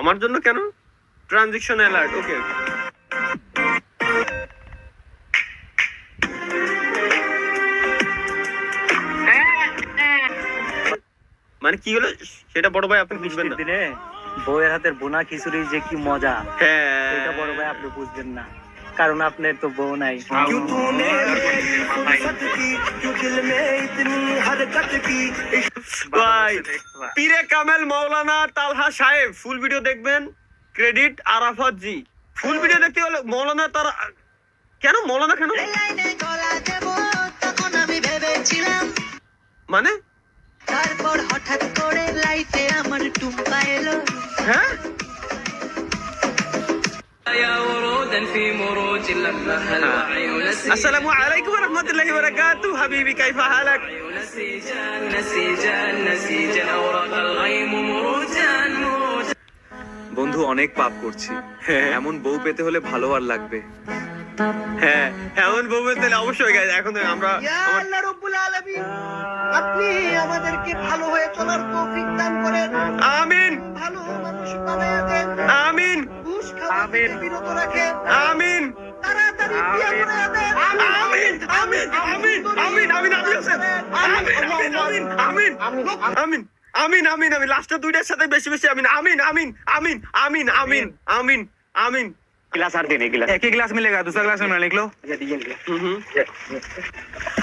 আমার জন্য কেন? ট্রানজিশন অ্যালার্ট, ওকে। মানে কি হলো সেটা বড় ভাই আপনি বুঝবেন না। দিনে বউয়ের হাতের বোনা খিচুড়ি যে কি মজা, হ্যাঁ এটা বড় ভাই আপনি বুঝবেন না, কারণ আপনার তো বউ নাই। ভাই পীরে কামেল মাওলানা তালহা সাহেব ফুল ভিডিও দেখবেন, ক্রেডিট আরাফাত জি। ফুল ভিডিও দেখতে হলে মৌলানা তার কেন মৌলানা কেন মানে তারপর হঠাৎ করে লাইফে আমার টুম্পা এলো। হ্যাঁ আসসালামু আলাইকুম ওয়া রাহমাতুল্লাহি ওয়া বারাকাতুহু হাবিবি কাইফা হালাক। বন্ধু অনেক পাপ করছি, এমন বউ পেতে হলে ভালো আর লাগবে। হ্যাঁ এমন বউ পেতে অবশ্যই গাইজ। এখন আমরা আল্লাহ রাব্বুল আলামিন আপনি আমাদেরকে ভালো হয়ে চলার তৌফিক দান করেন। আমিন ভালো মানুষ বানায়া দেন। আমিন ঘুষ খাওয়া থেকে বিরত রাখেন। আমিন তাড়াতাড়ি বিয়ে করে দেন। আমিন আমিন আমিন আমিন আমিন আমিন আমিন আমিন আমিন আমিন আমিন আমিন লাস্টের দুইটার সাথে বেশি বেশি আমিন আমিন আমিন আমিন আমিন আমিন আমিন আমিন। गिलास और देने गिलास, एक ही गिलास मिलेगा, दूसरा गिलास में लिख लो।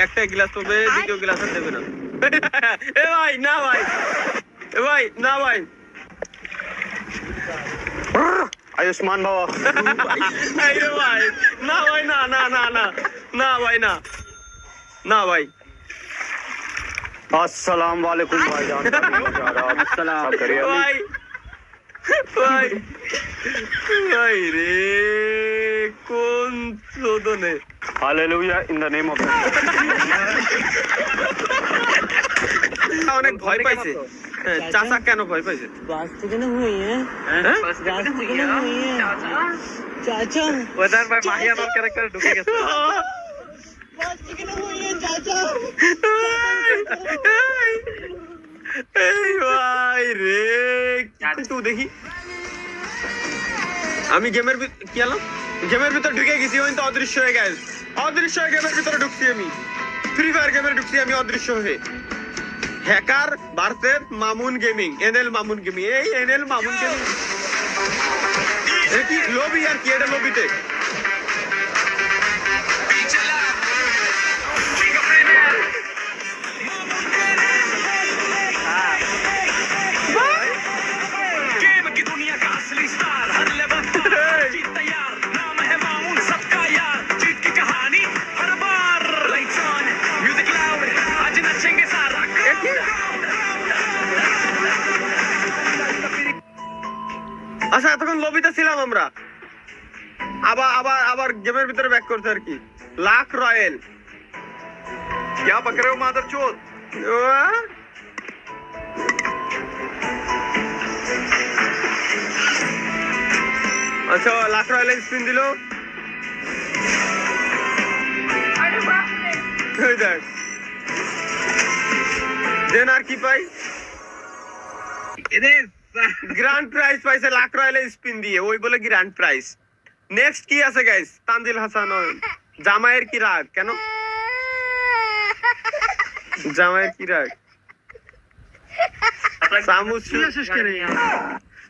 একটা গ্লাস পাবে, দ্বিতীয় গ্লাস আর দেবে না। এ ভাই না ভাই, এ ভাই না ভাই, आयुष्मान बाबा এই রে ভাই না ভাই, না না না না না ভাই, না না ভাই। अस्सलाम वालेकुम भाईजान। अस्सलाम करिए ভাই ভাই ভাই রে কোন চোদনে। Hallelujah in the name of অনেক ভয় পাইছে। হ্যাঁ, চাচা কেন ভয় পাইছে? হ্যাঁ? उधर भाई माहिया नाम कैरेक्टर ढुके गए। এই ভাই রে তুই দেখি আমি গেমের কি আলাম গেমের ভিতর ঢুকে গেছি, ওই তো অদৃশ্য হয়ে গেছে। অদৃশ্য হয়ে গেমের ভিতরে ঢুকছি আমি, ফ্রি ফায়ার গেমের ঢুকছি আমি অদৃশ্য হয়ে। Hacker versus Mamun gaming, NL Mamun gaming. এই এনএল মামুন গেমিং কি লবি আর কি, এটা লবিতে আচ্ছা এতক্ষণ লবিতে ছিলাম আমরা, আবার আবার আবার গেমের ভিতরে ব্যাক করতে আর কি। লাখ রয়েল क्या पक रहे हो मादरचोद? আচ্ছা লাখ রয়েল স্পিন দিল। দেন আর কি পাই? গ্র্যান্ড প্রাইজ পাইছে লাখ রয়েল স্পিন দিয়ে, ওই বলে গ্র্যান্ড প্রাইজ। নেক্সট কি আছে গাইস? তানজিল হাসান জামাইয়ের কি রাগ কেন? জামাইয়ের কি রাগ?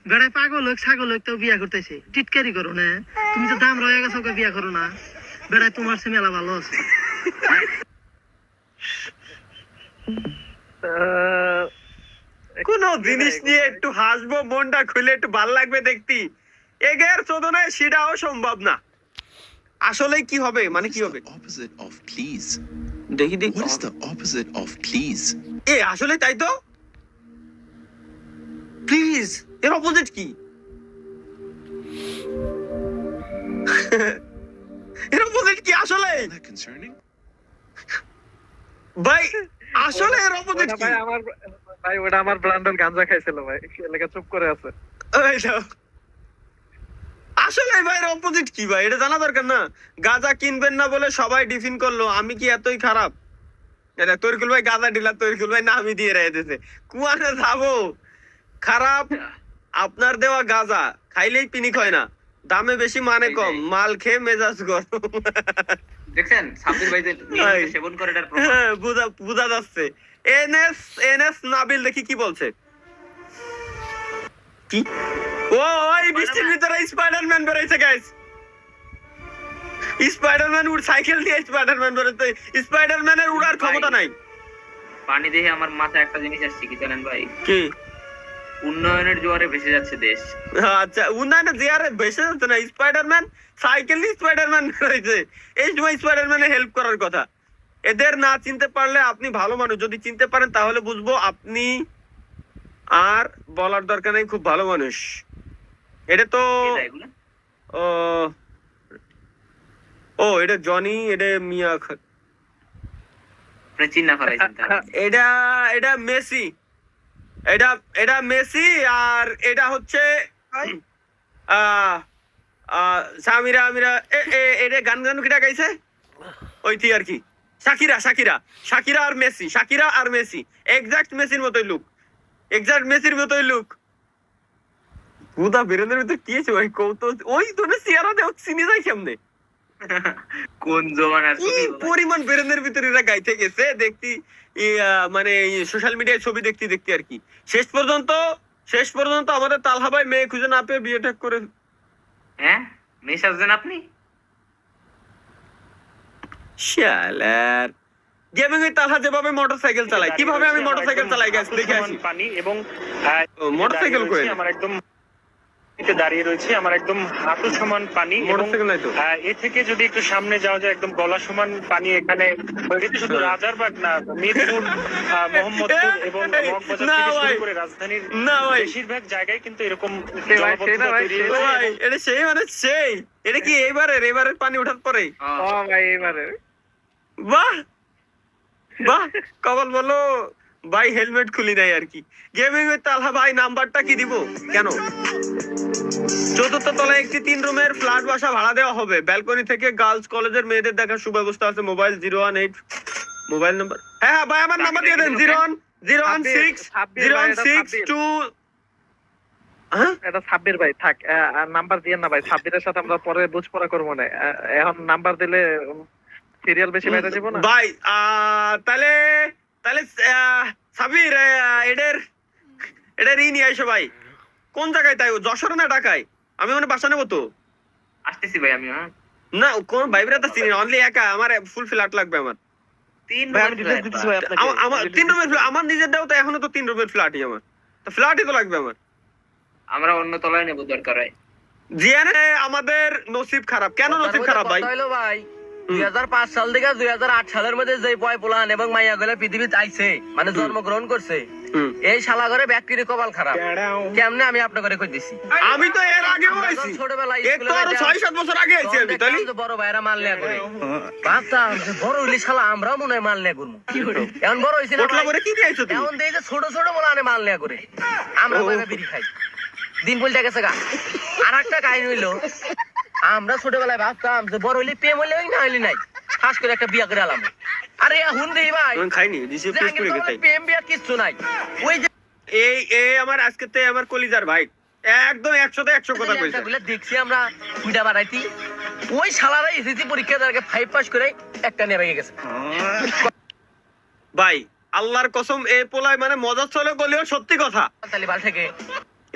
বেড়ায় পাগল হোক ছাগল হোক তো বিয়া করতেছে, টিটকারি করো না। তুমি তো দাম রয়ে গেছো, বিয়া করো না। বেড়ায় তোমার সে মেলা ভালো আছে। কোন জিনিস নিয়ে একটু হাসবো, মনটা খুলে একটু ভাল লাগবে দেখতি, এগের চোদনায় সেটাও সম্ভব না। আসলে কি হবে, মানে কি হবে opposite of please? দেখি দেখি। What is the opposite of please? এ আসলে তাই তো, প্লিজ এর অপোজিট কি? এর অপোজিট কি আসলে Isn't that concerning? ভাই? আসলে এর অপোজিট কি? ভাই আমার ভাই ওটা আমার ব্রান্ডন গাঞ্জা খাইছিল ভাই, এলাকা চুপ করে আছে। এই দাও। আসলে ভাই এর অপোজিট কি ভাই, এটা জানা দরকার না? গাঁজা কিনবেন না বলে সবাই ডিফিন করলো, আমি কি এতই খারাপ? এটা তরিকুল ভাই গাঁজা ডিলার, তরিকুল ভাই নামই দিয়ে রেখেছে। কুয়ানে যাবো খারাপ আপনার দেওয়া গাঁজা খাইলেই পিনিক হয় না, দামে বেশি মানে কম, মাল খেয়ে মেজাজ গরম। দেখছেন সাব্বির ভাই যে নিয়মিত সেবন করে এটার প্রমাণ। হ্যাঁ, বুঝা যাচ্ছে। এনএস নাবিল দেখি কি বলছে। কি ও ওই বৃষ্টির ভিতরে স্পাইডারম্যান বেরোইছে গাইস। স্পাইডারম্যান সাইকেল দিয়ে স্পাইডারম্যান বেরোচ্ছে। স্পাইডারম্যানের উড়ার ক্ষমতা নাই। পানি দেখে আমার মাথায় একটা জিনিস আসছে কি জানেন ভাই, কি উন্নয়নের জোয়ারে ভেসে যাচ্ছে দেশ। আচ্ছা, উন্নয়নে যে আরে বেশি যাচ্ছে না, স্পাইডারম্যান সাইকেল দিয়ে স্পাইডারম্যান বেরোইছে। এই সময় স্পাইডারম্যানের হেল্প করার কথা। এদের না চিনতে পারলে আপনি ভালো মানুষ, যদি চিনতে পারেন তাহলে বুঝবো আপনি, আর বলার দরকার নেই, খুব ভালো মানুষ। এটা তো কি যায় এগুলো? ও ও এটা জনি, এটা মিয়া আপনি চিন্তা ফেলাইছেন তাহলে। এটা মেসি, এটা মেসি, আর এটা হচ্ছে সামিরা আমিরা। এটা গান কিটা গাইছে ওইটি আর কি, শাকিরা আর মেসি এক্সাক্ট মেসির মতোই লুক, এক্সাক্ট মেসির মতোই লুক। বুদা বেরেন্দ্রের ভিতরে কি আছে ভাই, কৌতো ওই তোর চেহারা দেও চিনি যায় কেমনে, কোন জমানার কি ছবি বলে। পরিমাণ বেরেন্দ্রের ভিতরে এরা গাইতে গেছে দেখতি, মানে সোশ্যাল মিডিয়ায় ছবি দেখতে আর কি। শেষ পর্যন্ত আমাদের তালহা ভাই মেয়ে খুঁজে না পেয়ে বিয়ে ঠিক করে। হ্যাঁ মেয়ে সাজছেন আপনি। শালার গেমিং এ তালহা যেভাবে মোটরসাইকেল চালায়, কিভাবে আমি মোটরসাইকেল চালাই গাইস দেখে আসি। পানি এবং মোটরসাইকেল কই, আমার একদম দাঁড়িয়ে রয়েছে, আমার একদম হাঁটু সমান পানি এবং মোটরসাইকেল নাই তো। এ থেকে যদি একটু সামনে যাওয়া যায় একদম গলা সমান পানি। এখানে এটা শুধু রাজারবাগ না, মিরপুর, মোহাম্মদপুর এবং মগবাজার না থেকে ভাই, শুরু করে রাজধানীর না ভাই, বেশিরভাগ জায়গায় কিন্তু এরকম সেই ভাই, জলাবদ্ধতা সেই না ভাই, তৈরি সেই হয়েছে। ভাই এটা সেই মানে সেই, এটা কি এবারের পানি ওঠার পরে? ও ভাই এবারে বাহ বাহ, কবল বলো ভাই, হেলমেট খুলি নাই আর কি। গেমিং উইথ তালহা ভাই নাম্বারটা কি দিব কেন? 4th তলায় একটি 3 রুমের ফ্ল্যাট বাসা ভাড়া দেওয়া হবে। ব্যালকনি থেকে গার্লস কলেজের মেয়েদের দেখার সুব্যবস্থা আছে। Mobile 018 mobile number. হ্যাঁ ভাই আমার নাম্বার দিয়ে দেন 016 হ্যাঁ এটা সাব্বির ভাই থাক, নাম্বার দিয়ে না ভাই, সাব্বিরের সাথে আমরা পরে বুঝপড়া করবো না। এখন নাম্বার দিলে সিরিয়াল বেশি বাইরে যাবো না ভাই। তাহলে সাবির এটার নিয়ে আইসো ভাই। কোন জায়গায় তাই, যশোর না ঢাকায়? আমি মানে বাসা নেবো তো। আসতেছি ভাই আমি। হ্যাঁ না কোন ভাইব্রা তো চিনি, অনলি একা। আমার ফুল ফ্ল্যাট লাগবে আমার। 3 ভাই আমি ডিটেইলস দিচ্ছি ভাই আপনাকে। আমার 3 রুমের ফ্ল্যাট, আমার নিজের দাও তো, এখনো তো 3 রুমের ফ্ল্যাটই আমার, তো ফ্ল্যাটই তো লাগবে আমার। আমরা অন্য তলায় নেব দরকার হয়। জিয়ানে আমাদের নসিব খারাপ। কেন নসিব খারাপ ভাই? ভাই 2005 সাল থেকে 2008 সালের মধ্যে যে বয় পোলান এবং মাইয়া গুলো পৃথিবীতে আইছে, মানে জন্মগ্রহণ করছে, এই শালা ঘরে ব্যক্তির কপাল খারাপ। কেমনে আমি আপনাকে করে কই দিছি। আমি তো এর আগেও আইছি, ছোটবেলায় এর তো আরো 6-7 বছর আগে আইছি আমি। তাহলে বড় ভাইরা মাল নেয়া করে ভাবতাম যে বড় হইলে শালা আমরাও মনে হয় মাল নেয়া করবো। এখন বড় হইছি না ওটলা ভাই, করে কি দিয়েছো তুমি? এখন দেখে ছোট পোলানে মাল নেয়া করে, আমরা ভাইবা বিড়ি খাই। দিন বলতে গেছে গা। আর একটা কাহিনী হইলো, আমরা ছোটবেলায় ভাবতাম যে বড় হইলে প্রেম হইলে না হইলে নাই, খাস করে একটা বিয়া করে আলাম। আরে এখন দেখি ভাই আমি খাইনি, দিছি যে ফ্রেশ আগে করে তো গেছে। আমার প্রেম বিয়া কিচ্ছু নাই। ওই যে এই আমার আজকে আমার কলিজার ভাই, একদম 100তে 100 কথা কইছে। গুলো দেখছি আমরা কুইডা বাড়াইতি, ওই শালারা এসএসসি পরীক্ষা দ্বারা 5 পাস করে একটা নিয়ে ভেঙে গেছে ভাই আল্লাহর কসম, এই পোলায় মানে মজা চলে বলেও সত্যি কথা। তালিবাল থেকে।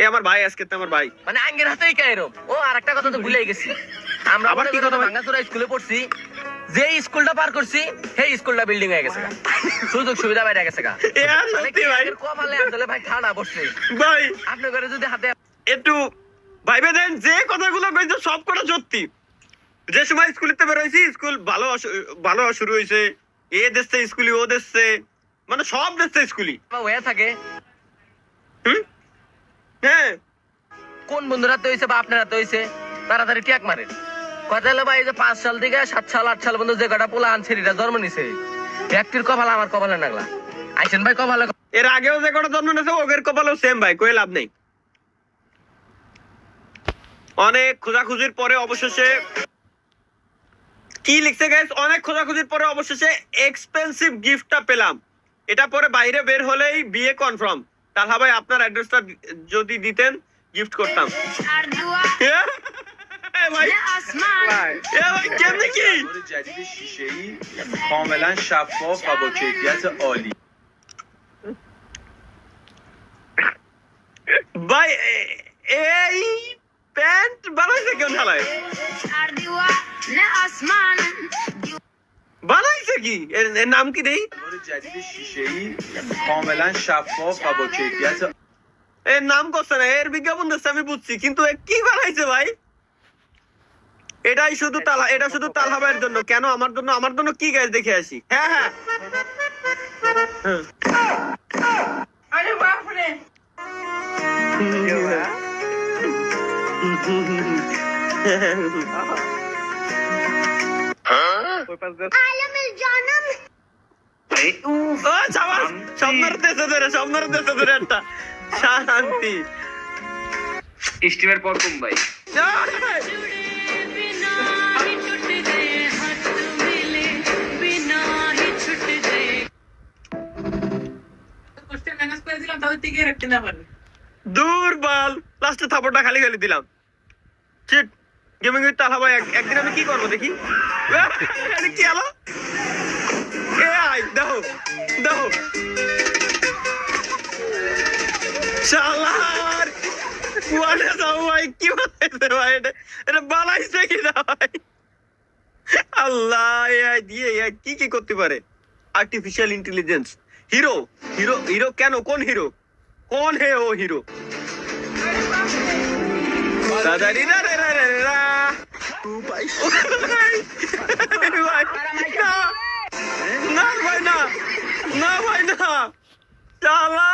এ আমার ভাই, আজকে তো আমার ভাই। মানে আঙ্গের হাতেই কায়রম। ও আরেকটা কথা তো ভুলেই গেছি, আমরা আবার কি কথা ভাই? ভাঙ্গাচোরা স্কুলে পড়ছি, যে স্কুলটা পার করছি সেই স্কুলটা বিল্ডিং হয়ে গেছে গা। সুযোগ সুবিধা বাইরে গেছে গা। এ আর সত্যি ভাই, কপালে আসলে ভাই ঠান্ডা বসছে। ভাই আপনার ঘরে যদি হাতে একটু ভাইবে দেন, যে কথাগুলো কইছো সব কথা সত্যি। যে সময় স্কুলেতে বেরোইছি, স্কুল ভালো শুরু হয়েছে, এ দেশে স্কুলি, ও দেশে, মানে সব দেশে স্কুলি। হয়ে থাকে, হ্যাঁ কোন বন্ধুরা তো হয়েছে বা আপনারা তো হয়েছে, তাড়াতাড়ি ট্যাগ মারে। কথা হলো ভাই, যে 5 সাল থেকে 7 সাল 8 সাল পর্যন্ত যে কটা পোলা আনছেরিটা জন্ম নিছে, ব্যক্তির কপাল আমার কপালে নাগলা। আইসেন ভাই কপালে। এর আগেও যে কটা জন্ম নিয়েছে ওদের কপালেও সেম ভাই, কই লাভ নেই। অনেক খোঁজাখুঁজির পরে অবশেষে কি লিখছে গাইস, অনেক খোঁজাখুঁজির পরে অবশেষে এক্সপেন্সিভ গিফটটা পেলাম। এটা পরে বাইরে বের হলেই বিয়ে কনফার্ম। তাহলে ভাই আপনার অ্যাড্রেসটা যদি দিতেন গিফট করতাম। এ ভাই কেমনে কি جدید شیشه‌ای کاملا شفاف و با کیفیت عالی. ভাই এই প্যান্ট বানাইছে কেন ঢালাই বানাইছে কি এর নাম কি দেই جدید شیشه‌ای کاملا شفاف و با کیفیت এর নাম করছে না এর বিজ্ঞাপন দিচ্ছে আমি বুঝছি কিন্তু এ কি বানাইছে ভাই এটাই শুধু তালা এটা শুধু তালহা ভাইয়ের জন্য কেন আমার জন্য কি গাইস দেখে আসি হ্যাঁ হ্যাঁ আরে বাপ রে ওই পাশ দিয়ে ও যাওয়ার স্বপ্নের দেশে ধরে একটা শান্তি স্টিমের পর কম ভাই দূর বল লাস্টে থাপড়টা খালি খালি দিলাম চিট গেমিং উইথ তালহা ভাই একদিন আমি কি করবো দেখি এটা কি হলো এ আই দেখো শালার ওয়ালে যাও ভাই কি বানাইছে ভাই এটা বানাইছে কি না ভাই আল্লাহ এআই দিয়ে এআই কি করতে পারে আর্টিফিশিয়াল ইন্টেলিজেন্স হিরো কেন কোন হিরো কোন হে ও হিরো দাদারি রা রে রে রা তু ভাই ভাই না ভাই না শালা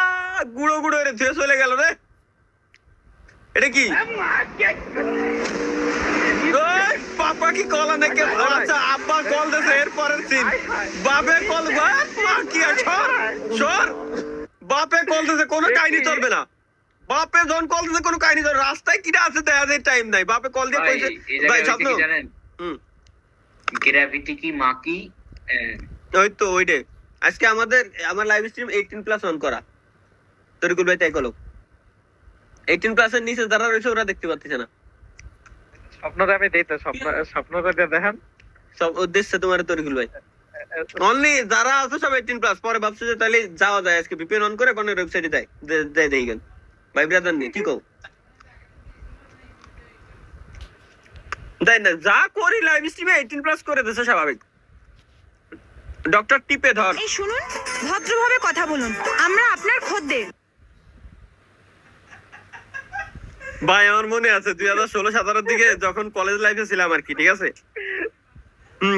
গুঁড়ো রে ধুয়ে চলে গেল রে এটা কি পাপা কি কল নাকি আচ্ছা আব্বা কল দিয়েছে এর পরের সিন বাপে কল কি সর বাপে কল দিয়েছে কোনো কাহিনী চলবে না বাপে যখন কল দিয়েছে কোনো কাহিনী চলবে রাস্তায় কিটা আছে দেখা যায় টাইম নাই বাপে কল দিয়ে কইছে ভাই স্বপ্ন গ্র্যাভিটি কি মা কি ওই তো ওইটাই আজকে আমার লাইভ স্ট্রিম 18+ অন করা তরিকুল ভাই তাই কলো 18+ এর নিচে যারা রয়েছে ওরা দেখতে পাচ্ছে না স্বপ্নটা আমি দেই তো স্বপ্নটা দিয়ে দেখেন সব উদ্দেশ্য তোমার তরিকুল ভাই অনলি যারা আছে সব 18+ পরে ভাবছে যে তাহলে যাওয়া যায় আজকে ভিপিএন অন করে কোন ওয়েবসাইটে যায় দেই গেল ভাই ব্রাদার নি কি কও তাই না যা করি লাইভ স্ট্রিমে 18+ করে দিছে স্বাভাবিক ডক্টর টিপে ধর এই শুনুন ভদ্রভাবে কথা বলুন আমরা আপনার খদ্দের ভাই আমার মনে আছে 2016-17 দিকে যখন কলেজ লাইফে ছিলাম আর কি ঠিক আছে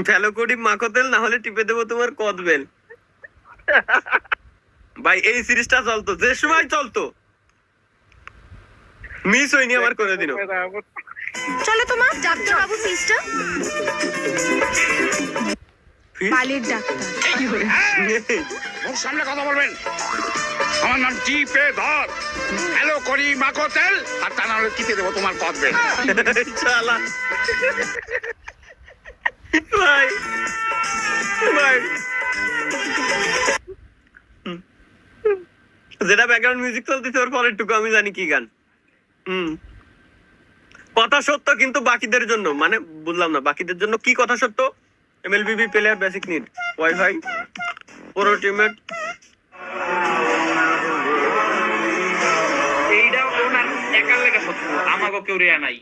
ফেলো কোডি মাকতেল না হলে টিপে দেবো তোমার কদবেল ভাই এই সিরিজটা চলতো যে সময় চলতো মিস হয়নি আমার করে দিন চলো তোমার ডাক্তার বাবু ফিসটা বালির ডাক্তার মুখ সামনে কথা বলবেন আমার নাম টিপে ধর হ্যালো করি মাকতেল আর তা না হলে টিপে দেবো তোমার কদবেল শালা ভাই যেটা ব্যাকগ্রাউন্ড মিউজিক চলতেছে ওর পরেরটুকু আমি জানি কি গান কথা সত্য কিন্তু বাকিদের জন্য মানে বুঝলাম না বাকিদের জন্য কি কথা সত্য এমএলবিবি প্লেয়ার বেসিক নিড ওয়াইফাই পুরো টিমমেট এইটা ওনার একার লেগে সত্য আমাকে কেউ রেয়া নাই